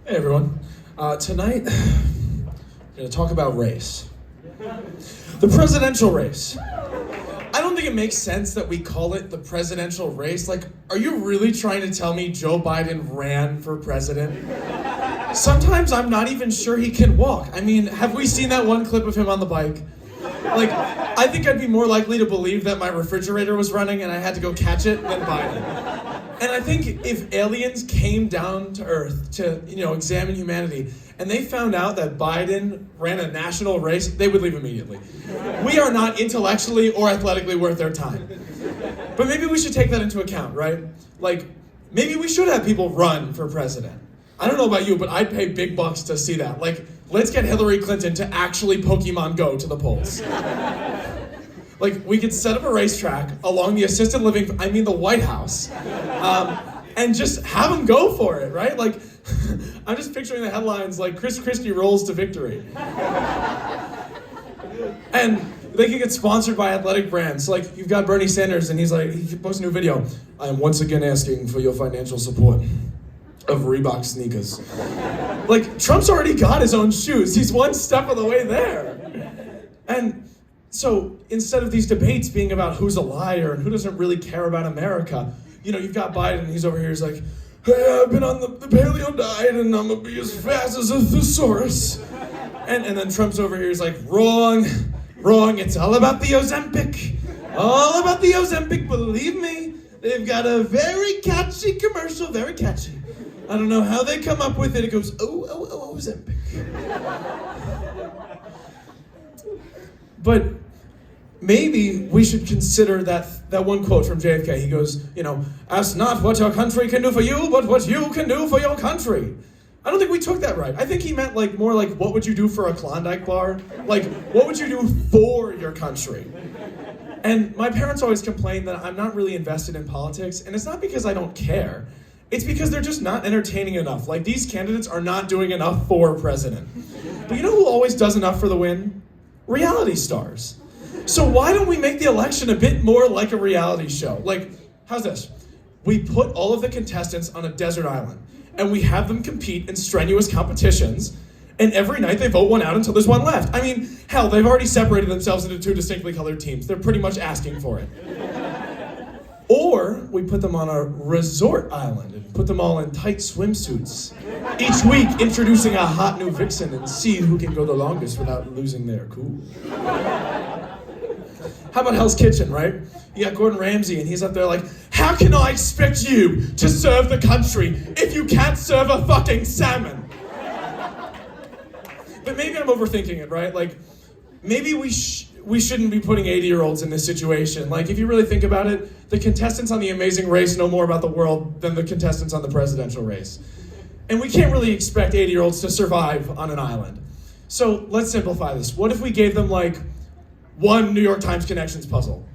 Hey everyone. Tonight, we're going to talk about race. The presidential race. I don't think it makes sense that we call it the presidential race. Like, are you really trying to tell me Joe Biden ran for president? Sometimes I'm not even sure he can walk. I mean, have we seen that one clip of him on the bike? Like, I think I'd be more likely to believe that my refrigerator was running and I had to go catch it than Biden. And I think if aliens came down to Earth to, examine humanity, and they found out that Biden ran a national race, they would leave immediately. We are not intellectually or athletically worth their time. But maybe we should take that into account, right? Like, maybe we should have people run for president. I don't know about you, but I'd pay big bucks to see that. Like, let's get Hillary Clinton to actually Pokemon Go to the polls. Like, we could set up a racetrack along the assisted living, the White House, and just have them go for it, right? Like, I'm just picturing the headlines like, Chris Christie rolls to victory. And they can get sponsored by athletic brands. So, like, you've got Bernie Sanders, and he posts a new video. I am once again asking for your financial support of Reebok sneakers. Like, Trump's already got his own shoes. He's one step of the way there. And so instead of these debates being about who's a liar and who doesn't really care about America, you've got Biden, he's over here, he's like, hey, I've been on the paleo diet and I'm gonna be as fast as a thesaurus. And then Trump's over here, he's like, wrong, it's all about the Ozempic. All about the Ozempic, believe me. They've got a very catchy commercial, very catchy. I don't know how they come up with it. It goes, Ozempic. But maybe we should consider that one quote from JFK. He goes, ask not what your country can do for you, but what you can do for your country. I don't think we took that right. I think he meant more like, what would you do for a Klondike bar? Like, what would you do for your country? And my parents always complain that I'm not really invested in politics, and it's not because I don't care. It's because they're just not entertaining enough. Like, these candidates are not doing enough for president. But you know who always does enough for the win? Reality stars. So why don't we make the election a bit more like a reality show? Like, how's this? We put all of the contestants on a desert island, and we have them compete in strenuous competitions, and every night they vote one out until there's one left. I mean, hell, they've already separated themselves into two distinctly colored teams. They're pretty much asking for it. Or we put them on a resort island and put them all in tight swimsuits, each week introducing a hot new vixen and see who can go the longest without losing their cool. How about Hell's Kitchen, right? You got Gordon Ramsay, and he's up there like, how can I expect you to serve the country if you can't serve a fucking salmon? But maybe I'm overthinking it, right? Like, maybe we shouldn't be putting 80-year-olds in this situation. Like, if you really think about it, the contestants on The Amazing Race know more about the world than the contestants on the presidential race. And we can't really expect 80-year-olds to survive on an island. So let's simplify this. What if we gave them, one New York Times Connections puzzle?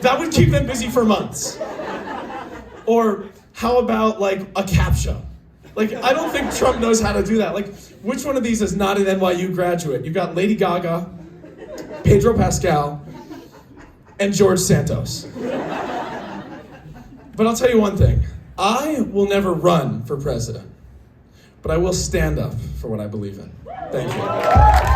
That would keep them busy for months. Or how about, a CAPTCHA? I don't think Trump knows how to do that. Which one of these is not an NYU graduate? You've got Lady Gaga, Pedro Pascal, and George Santos. But I'll tell you one thing. I will never run for president, but I will stand up for what I believe in. Thank you.